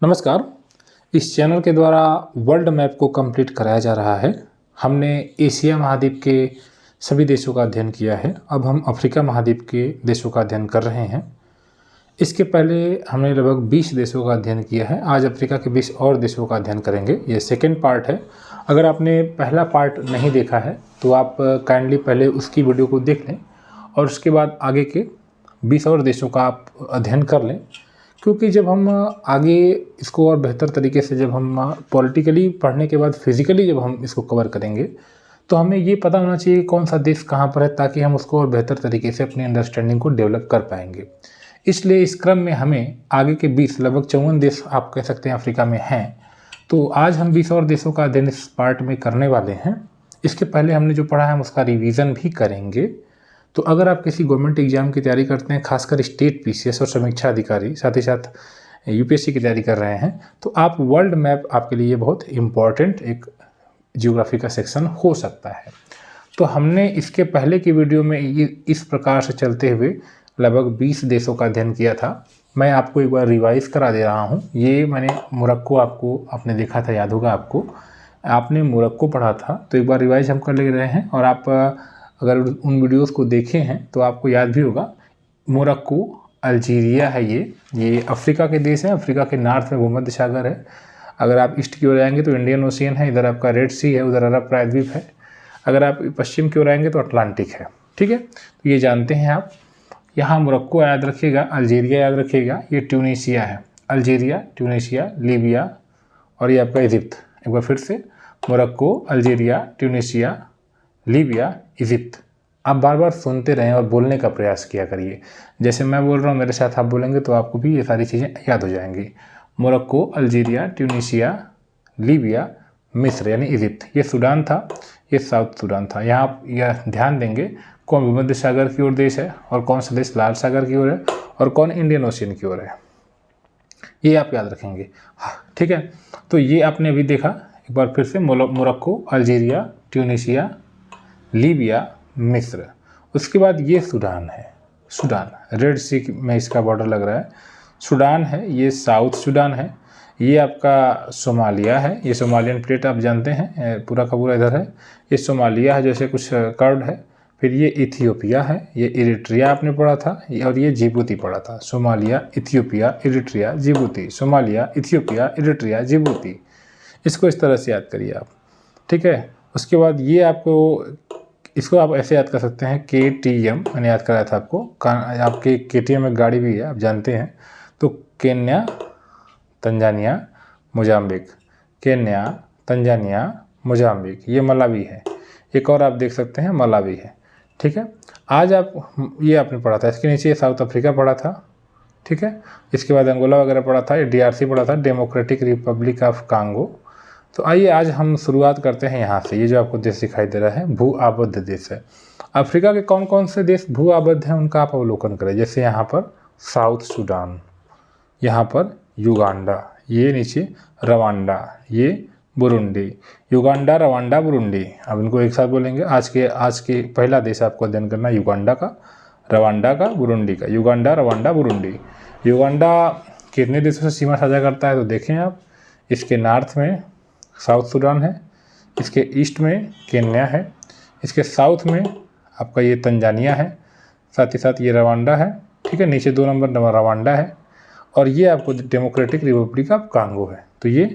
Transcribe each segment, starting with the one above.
नमस्कार। इस चैनल के द्वारा वर्ल्ड मैप को कंप्लीट कराया जा रहा है। हमने एशिया महाद्वीप के सभी देशों का अध्ययन किया है। अब हम अफ्रीका महाद्वीप के देशों का अध्ययन कर रहे हैं। इसके पहले हमने लगभग 20 देशों का अध्ययन किया है। आज अफ्रीका के 20 और देशों का अध्ययन करेंगे। ये सेकेंड पार्ट है। अगर आपने पहला पार्ट नहीं देखा है तो आप काइंडली पहले उसकी वीडियो को देख लें और उसके बाद आगे के 20 और देशों का आप अध्ययन कर लें, क्योंकि जब हम आगे इसको और बेहतर तरीके से जब हम पॉलिटिकली पढ़ने के बाद फिज़िकली जब हम इसको कवर करेंगे तो हमें ये पता होना चाहिए कि कौन सा देश कहाँ पर है, ताकि हम उसको और बेहतर तरीके से अपनी अंडरस्टैंडिंग को डेवलप कर पाएंगे। इसलिए इस क्रम में हमें आगे के 20 लगभग 54 देश आप कह सकते हैं अफ्रीका में हैं। तो आज हम 20 और देशों का अध्ययन इस पार्ट में करने वाले हैं। इसके पहले हमने जो पढ़ा है हम उसका रिवीजन भी करेंगे। तो अगर आप किसी गवर्नमेंट एग्जाम की तैयारी करते हैं, खासकर स्टेट पीसीएस और समीक्षा अधिकारी, साथ ही साथ यूपीएससी की तैयारी कर रहे हैं, तो आप वर्ल्ड मैप आपके लिए बहुत इम्पॉर्टेंट एक ज्योग्राफी का सेक्शन हो सकता है। तो हमने इसके पहले की वीडियो में इस प्रकार से चलते हुए लगभग 20 देशों का अध्ययन किया था। मैं आपको एक बार रिवाइज करा दे रहा हूँ। ये मैंने मोरक्को आपने देखा था, याद होगा आपको, आपने मोरक्को पढ़ा था, तो एक बार रिवाइज हम कर ले रहे हैं। और आप अगर उन वीडियोस को देखे हैं तो आपको याद भी होगा। मोरक्को, अल्जीरिया है, ये अफ्रीका के देश हैं। अफ्रीका के नॉर्थ में भूमध्य सागर है। अगर आप ईस्ट की ओर आएंगे तो इंडियन ओशियन है, इधर आपका रेड सी है, उधर अरब प्रायद्वीप है। अगर आप पश्चिम की ओर आएंगे तो अटलांटिक है। ठीक है, तो ये जानते हैं आप। यहाँ मोरक्को याद रखिएगा, अल्जीरिया याद रखिएगा, ये ट्यूनीशिया है। अल्जीरिया, ट्यूनीशिया, लीबिया और ये आपका इजिप्ट। एक बार फिर से, Morocco, Algeria, Tunisia, Libya, Egypt. आप बार बार सुनते रहें और बोलने का प्रयास किया करिए। जैसे मैं बोल रहा हूँ, मेरे साथ आप बोलेंगे तो आपको भी ये सारी चीज़ें याद हो जाएंगी। मोरक्को, अल्जीरिया, ट्यूनीशिया, लीबिया, मिस्र यानी इजिप्ट। ये सूडान था, ये साउथ सूडान था। यहाँ आप यह ध्यान देंगे कौन भूमध्य सागर की ओर देश है और कौन सा देश लाल सागर की ओर है और कौन इंडियन ओशियन की ओर है, ये आप याद रखेंगे। हाँ, ठीक है। तो ये आपने अभी देखा। एक बार फिर से, मोरक्को, अल्जीरिया, ट्यूनीशिया, लीबिया, मिस्र। उसके बाद ये सूडान है। सूडान रेड सी में इसका बॉर्डर लग रहा है। सूडान है, ये साउथ सूडान है। ये आपका सोमालिया है। ये सोमालियन प्लेट आप जानते हैं, पूरा का पूरा इधर है। ये सोमालिया है, जैसे कुछ कर्व है। फिर ये इथियोपिया है, ये इरिट्रिया आपने पढ़ा था, और ये जिबूती पढ़ा था। Somalia, Ethiopia, Eritrea, Djibouti. Somalia, Ethiopia, Eritrea, Djibouti. इसको इस तरह से याद करिए आप। ठीक है। उसके बाद ये इसको आप ऐसे याद कर सकते हैं, KTM मैंने याद कराया था आपको। आपके KTM में गाड़ी भी है, आप जानते हैं। तो Kenya, Tanzania, Mozambique. Kenya, Tanzania, Mozambique. ये मलावी है। एक और आप देख सकते हैं, मलावी है। ठीक है। आज ये आपने पढ़ा था। इसके नीचे साउथ अफ्रीका पढ़ा था। ठीक है। इसके बाद अंगोला वगैरह पढ़ा था। ये DRC पढ़ा था, डेमोक्रेटिक रिपब्लिक ऑफ कांगो। तो आइए आज हम शुरुआत करते हैं यहाँ से। ये जो आपको देश दिखाई दे रहा है, भू आबद्ध देश है। अफ्रीका के कौन कौन से देश भू आबद्ध हैं उनका आप अवलोकन करें। जैसे यहाँ पर साउथ सूडान, यहाँ पर युगांडा, ये नीचे रवांडा, ये बुरुंडी। Uganda, Rwanda, Burundi. अब इनको एक साथ बोलेंगे। आज के पहला देश आपको अध्ययन करना है युगांडा का, रवांडा का, बुरुंडी का। Uganda, Rwanda, Burundi. युगांडा कितने देशों से सीमा साझा करता है तो देखें आप। इसके नॉर्थ में साउथ सूडान है, इसके ईस्ट में केन्या है, इसके साउथ में आपका ये तंजानिया है, साथ ही साथ ये रवांडा है। ठीक है। नीचे 2 नंबर रवांडा है और ये आपको डेमोक्रेटिक रिपब्लिक ऑफ कांगो है। तो ये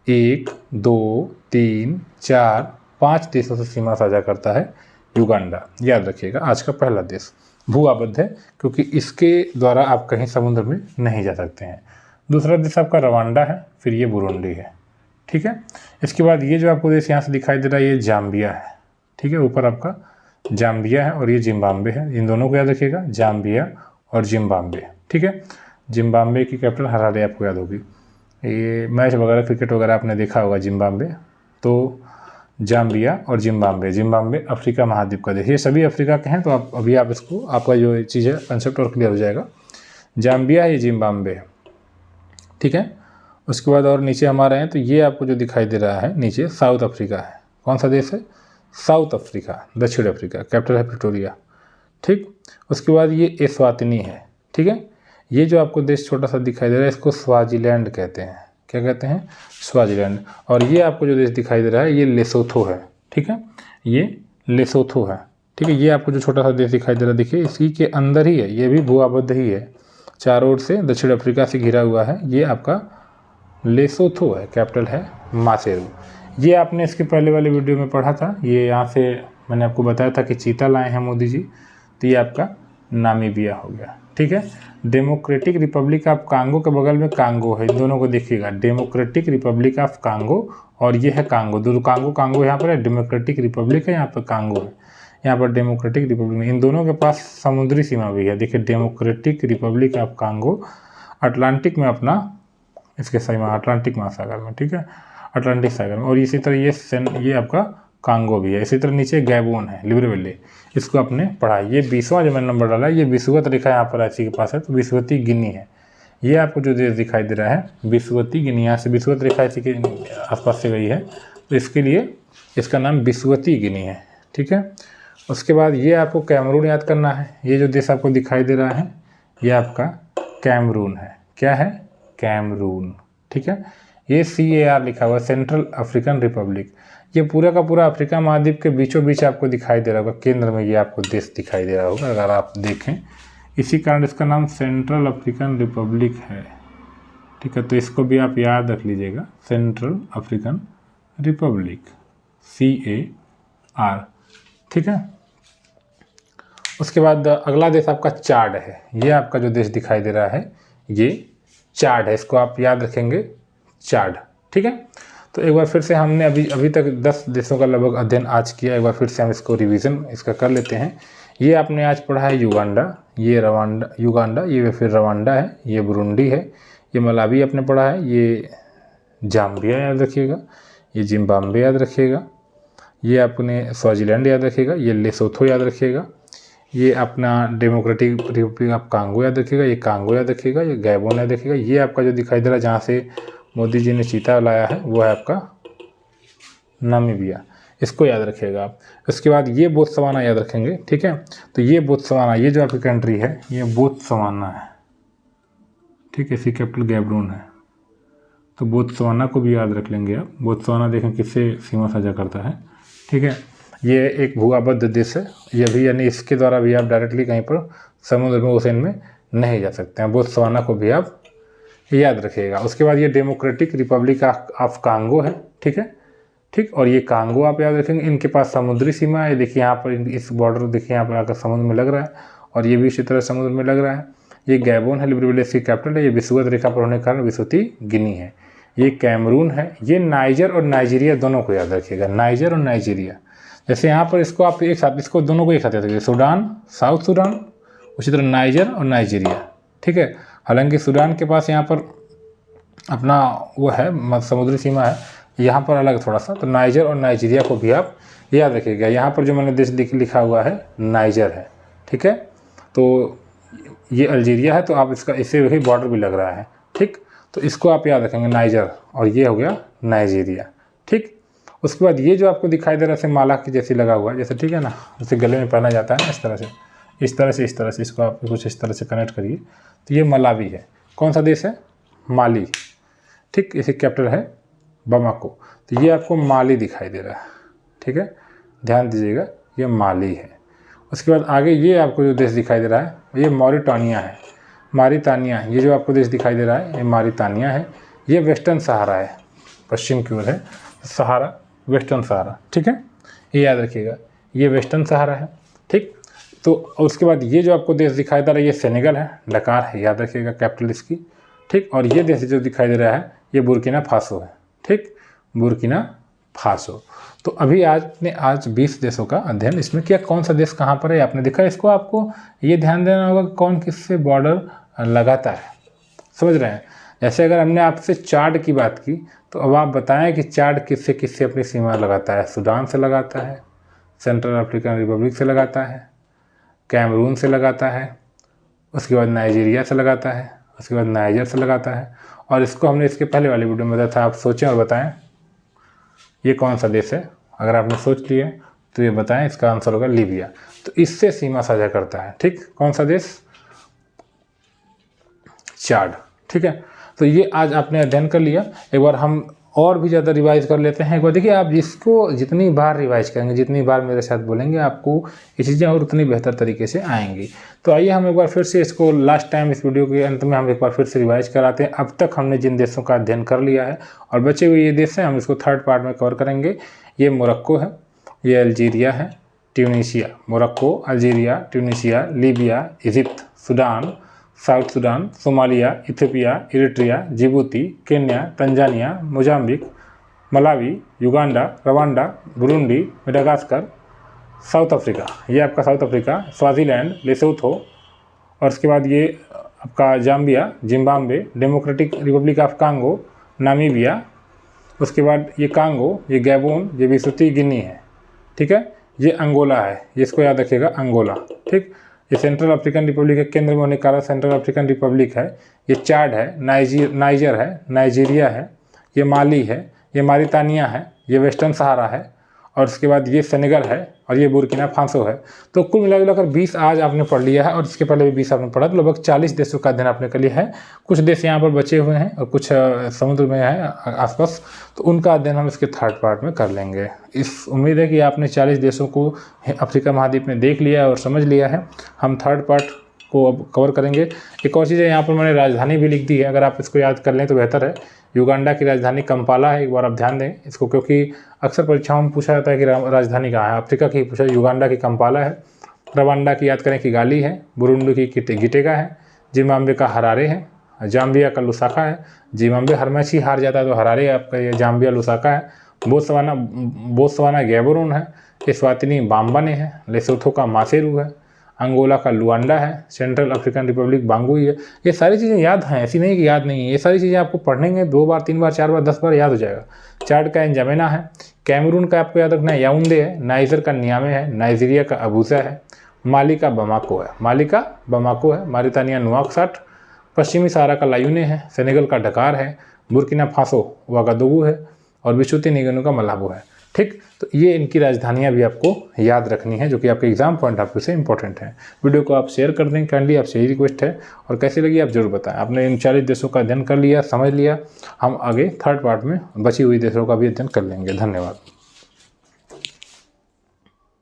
1, 2, 3, 4, 5 देशों से सीमा साझा करता है युगांडा। याद रखिएगा, आज का पहला देश भू आबद्ध है, क्योंकि इसके द्वारा आप कहीं समुद्र में नहीं जा सकते हैं। दूसरा देश आपका रवांडा है, फिर ये बुरुंडी है। ठीक है। इसके बाद ये जो आपको देश यहाँ से दिखाई दे रहा है, ये जाम्बिया है। ठीक है। ऊपर आपका जाम्बिया है और ये जिम्बाब्वे है। इन दोनों को याद रखिएगा, जाम्बिया और जिम्बाब्वे। ठीक है। जिम्बाब्वे की कैपिटल हरारे आपको याद होगी। ये मैच वगैरह, क्रिकेट वगैरह आपने देखा होगा जिम्बाब्वे। तो जाम्बिया और जिम्बाब्वे। जिम्बाब्वे अफ्रीका महाद्वीप का देश। ये सभी अफ्रीका के हैं। तो अभी आप इसको, आपका जो चीज़ है कंसेप्ट और क्लियर हो जाएगा। जाम्बिया है, ये जिम्बाब्वे है। ठीक है। उसके बाद और नीचे हमारे हैं तो ये आपको जो दिखाई दे रहा है नीचे, साउथ अफ्रीका है। कौन सा देश है? साउथ अफ्रीका, दक्षिण अफ्रीका। कैपिटल है प्रिटोरिया। ठीक। उसके बाद ये एस्वातिनी है। ठीक है। ये जो आपको देश छोटा सा दिखाई दे रहा है इसको स्वाजीलैंड कहते हैं। क्या कहते हैं? स्वाजीलैंड। और ये आपको जो देश दिखाई दे रहा है ये लेसोथो है। ठीक है, ये लेसोथो है। ठीक है, ये आपको जो छोटा सा देश दिखाई दे रहा है देखिए इसी के अंदर ही है, ये भी भू आबद्ध ही है, चारों ओर से दक्षिण अफ्रीका से घिरा हुआ है। ये आपका लेसोथो है, कैपिटल है मासेरू। ये आपने इसके पहले वाले वीडियो में पढ़ा था, ये यहाँ से मैंने आपको बताया था कि चीता लाए हैं मोदी जी, तो ये आपका नामीबिया हो गया। ठीक है, डेमोक्रेटिक रिपब्लिक ऑफ कांगो के बगल में कांगो है, इन दोनों को देखिएगा, डेमोक्रेटिक रिपब्लिक ऑफ कांगो और ये है कांगो, दो कांगो यहाँ पर है, डेमोक्रेटिक रिपब्लिक है, यहाँ पर कांगो है, यहाँ पर डेमोक्रेटिक रिपब्लिक। इन दोनों के पास समुद्री सीमा भी है। देखिए democratic Republic of Congo Atlantic में अपना इसके सीमा अटलांटिक महासागर में, ठीक है, अटलांटिक सागर में। और इसी तरह ये आपका कांगो भी है। इसी तरह नीचे गैबोन है, लिब्रेविले, इसको आपने पढ़ा। ये 20वां जो मैंने नंबर डाला है, ये विषुवत रेखा यहाँ पर रांची के पास है, तो विषुवती गिनी है। ये आपको जो देश दिखाई दे रहा है विषुवती गिनी, यहाँ से विषुवत रेखा इसी के आसपास से गई है, तो इसके लिए इसका नाम विषुवती गिनी है। ठीक है, उसके बाद ये आपको कैमरून याद करना है। ये जो देश आपको दिखाई दे रहा है ये आपका कैमरून है। क्या है? कैमरून। ठीक है, ये CAR लिखा हुआ है, सेंट्रल अफ्रीकन रिपब्लिक। ये पूरा का पूरा अफ्रीका महाद्वीप के बीचों बीच आपको दिखाई दे रहा होगा, केंद्र में ये आपको देश दिखाई दे रहा होगा अगर आप देखें, इसी कारण इसका नाम सेंट्रल अफ्रीकन रिपब्लिक है। ठीक है, तो इसको भी आप याद रख लीजिएगा, सेंट्रल अफ्रीकन रिपब्लिक, CAR। ठीक है, उसके बाद अगला देश आपका चाड है। ये आपका जो देश दिखाई दे रहा है ये चाड है, इसको आप याद रखेंगे, चाड। ठीक है, तो एक बार फिर से हमने अभी तक 10 देशों का लगभग अध्ययन आज किया, एक बार फिर से हम इसको रिवीजन इसका कर लेते हैं। ये आपने आज पढ़ा है युगांडा, ये युगांडा, ये फिर रवांडा है, ये बुरुंडी है, ये मलावी आपने पढ़ा है, ये जाम्बिया याद रखिएगा, ये जिम्बाब्वे याद रखिएगा, ये आपने स्वाजीलैंड याद रखिएगा, ये लेसोथो याद रखिएगा, ये अपना डेमोक्रेटिक रिपब्लिक ऑफ कांगो याद रखिएगा, ये कांगो याद रखिएगा, ये गैबोन याद रखिएगा। ये आपका जो दिखाई दे रहा है जहाँ से मोदी जी ने चीता लाया है वो है आपका नामीबिया, इसको याद रखिएगा आप। उसके बाद ये बोत्सवाना याद रखेंगे। ठीक है, तो ये बोत्सवाना, ये जो आपकी कंट्री है ये बोत्सवाना है। ठीक है, इसकी कैपिटल गैबरून है, तो बोत्सवाना को भी याद रख लेंगे आप। बोत्सवाना देखें किससे सीमा साझा करता है। ठीक है, ये एक भू आबद्ध देश है, ये भी यानी इसके द्वारा भी आप डायरेक्टली कहीं पर समुद्र में ओशन में नहीं जा सकते हैं। बोत्सवाना को भी आप याद रखिएगा। उसके बाद ये डेमोक्रेटिक रिपब्लिक ऑफ कांगो है। ठीक है, ठीक, और ये कांगो आप याद रखेंगे, इनके पास समुद्री सीमा है। देखिए यहाँ पर इस बॉर्डर देखिए यहाँ पर आकर समुद्र में लग रहा है, और ये भी इसी तरह समुद्र में लग रहा है। ये गैबोन है, लिब्रेविले की कैपिटल है, ये विषुवत रेखा पर होने के कारण विषुवती गिनी है। ये कैमरून है, ये नाइजर और नाइजीरिया दोनों को याद रखिएगा, नाइजर और नाइजीरिया। जैसे यहाँ पर इसको आप एक साथ, इसको दोनों को एक साथ याद रखिएगा, सूडान, साउथ सूडान, उसी तरह नाइजर और नाइजीरिया। ठीक है, हालांकि सूडान के पास यहाँ पर अपना वो है समुद्री सीमा है, यहाँ पर अलग थोड़ा सा, तो नाइजर और नाइजीरिया को भी आप याद रखिएगा। यहाँ पर जो मैंने देश लिखा हुआ है नाइजर है। ठीक है, तो ये अल्जीरिया है, तो आप इसका इससे वही बॉर्डर भी लग रहा है। ठीक, तो इसको आप याद रखेंगे नाइजर, और ये हो गया नाइजीरिया। ठीक, उसके बाद ये जो आपको दिखाई दे रहा है माला की जैसी लगा हुआ है, जैसे ठीक है ना, जैसे गले में पहना जाता है ना, इस तरह से इस तरह से इसको आप कुछ इस तरह से कनेक्ट करिए, तो ये मलावी है। कौन सा देश है? माली। ठीक, इसी कैपिटल है बमाको, तो ये आपको माली दिखाई दे रहा है। ठीक है, ध्यान दीजिएगा, ये माली है। उसके बाद आगे ये आपको जो देश दिखाई दे रहा है ये मॉरिटानिया है, मारितानिया। ये जो आपको देश दिखाई दे रहा है ये मारितानिया है। ये वेस्टर्न सहारा है, पश्चिम की ओर है सहारा, वेस्टर्न सहारा। ठीक है, ये याद रखिएगा, ये वेस्टर्न सहारा है। ठीक, तो उसके बाद ये जो आपको देश दिखाई दे रहा है ये सेनेगल है, डकार है, याद रखिएगा कैपिटल इसकी। ठीक, और ये देश जो दिखाई दे रहा है ये बुर्किना फासो है। ठीक, बुर्किना फासो। तो अभी आज 20 देशों का अध्ययन इसमें किया। कौन सा देश कहाँ पर है आपने देखा। इसको आपको ये ध्यान देना होगा कि कौन किससे बॉर्डर लगाता है, समझ रहे हैं। जैसे अगर हमने आपसे चाड की बात की, तो अब आप बताएं कि चाड किससे किससे अपनी सीमा लगाता है। सूडान से लगाता है, सेंट्रल अफ्रीकन रिपब्लिक से लगाता है, कैमरून से लगाता है, उसके बाद नाइजीरिया से लगाता है, उसके बाद नाइजर से लगाता है। और इसको हमने इसके पहले वाली वीडियो में बताया था। आप सोचें और बताएं ये कौन सा देश है। अगर आपने सोच लिया तो ये बताएं, इसका आंसर होगा लीबिया। तो इससे सीमा साझा करता है। ठीक, कौन सा देश? चाड। ठीक है, तो ये आज आपने अध्ययन कर लिया। एक बार हम और भी ज़्यादा रिवाइज कर लेते हैं। एक बार देखिए, आप जिसको जितनी बार रिवाइज करेंगे, जितनी बार मेरे साथ बोलेंगे, आपको ये चीज़ें और उतनी बेहतर तरीके से आएंगी। तो आइए हम एक बार फिर से इसको लास्ट टाइम इस वीडियो के अंत में हम एक बार फिर से रिवाइज कराते हैं। अब तक हमने जिन देशों का अध्ययन कर लिया है और बचे हुए ये देश हैं, हम इसको थर्ड पार्ट में कवर करेंगे। ये मोरक्को है, ये अल्जीरिया है, Tunisia, Morocco, Algeria, Tunisia, Libya, Egypt, Sudan, south Sudan, Somalia, Ethiopia, Eritrea, Djibouti, Kenya, Tanzania, Mozambique, Malawi, Uganda, Rwanda, Burundi, Madagascar, south Africa, ये आपका साउथ अफ्रीका, स्वाजीलैंड, लेसोथो, और उसके बाद ये आपका Zambia, Zimbabwe, democratic Republic of Congo, Namibia, उसके बाद ये कांगो, ये गैबोन, ये विस्तृती गिनी है। ठीक है, ये अंगोला है, ये इसको याद रखिएगा, अंगोला। ठीक, ये सेंट्रल अफ्रीकन रिपब्लिक के केंद्र में होने के कारण सेंट्रल अफ्रीकन रिपब्लिक है। ये चाड है, नाइजर है, नाइजीरिया है, ये माली है, ये मारितानिया है, ये वेस्टर्न सहारा है, और उसके बाद ये सेनेगल है, और ये बुर्किना फासो है। तो कुल मिलाकर 20 आज आपने पढ़ लिया है, और इसके पहले भी 20 आपने पढ़ा, तो लगभग 40 देशों का अध्ययन आपने कर लिया है। कुछ देश यहाँ पर बचे हुए हैं और कुछ समुद्र में है आसपास, तो उनका अध्ययन हम इसके थर्ड पार्ट में कर लेंगे। इस उम्मीद है कि आपने 40 देशों को अफ्रीका महाद्वीप में देख लिया और समझ लिया है। हम थर्ड पार्ट को अब कवर करेंगे। एक और चीज़ है, यहाँ पर मैंने राजधानी भी लिख दी है, अगर आप इसको याद कर लें तो बेहतर है। युगांडा की राजधानी कंपाला है, एक बार आप ध्यान दें इसको, क्योंकि अक्सर परीक्षाओं में पूछा जाता है कि राजधानी कहाँ है। अफ्रीका की पूछा, युगांडा की कंपाला है। रवांडा की याद करें कि गाली है, बुरुंडी की गिटेगा है, जिम्बाब्वे का हरारे है, जाम्बिया का लुसाका है। जिम्बाब्वे हर मैच ही हार जाता है, तो हरारे आपका ये जाम्बिया लुसाका है। बोत्सवाना गैबोरून है, एस्वातिनी बाम्बाने है, लेसोथो का मासेरू है, अंगोला का लुआंडा है, सेंट्रल अफ्रीकन रिपब्लिक बांगुई है। ये सारी चीज़ें याद हैं, ऐसी नहीं कि याद नहीं है। ये सारी चीज़ें आपको पढ़ेंगे 2 बार 3 बार 4 बार 10 बार याद हो जाएगा। चाड का एंजामेना है, कैमरून का आपको याद रखना है याउंडे है, नाइजर का नियामे है, नाइजीरिया का अबूजा है, माली का बमाको है, मारितानिया नुआकसाट, पश्चिमी सहारा का लायूने है, सेनेगल का डकार है, बुर्किना फासो वागादुगू है, और विश्वती निगनों का मलाबो है। ठीक, तो ये इनकी राजधानियां भी आपको याद रखनी है, जो कि आपके एग्जाम पॉइंट ऑफ व्यू से इंपॉर्टेंट है। वीडियो को आप शेयर कर दें काइंडली, आपसे यही रिक्वेस्ट है, और कैसी लगी आप जरूर बताएं। आपने इन 40 देशों का अध्ययन कर लिया, समझ लिया। हम आगे थर्ड पार्ट में बची हुई देशों का भी अध्ययन कर लेंगे। धन्यवाद।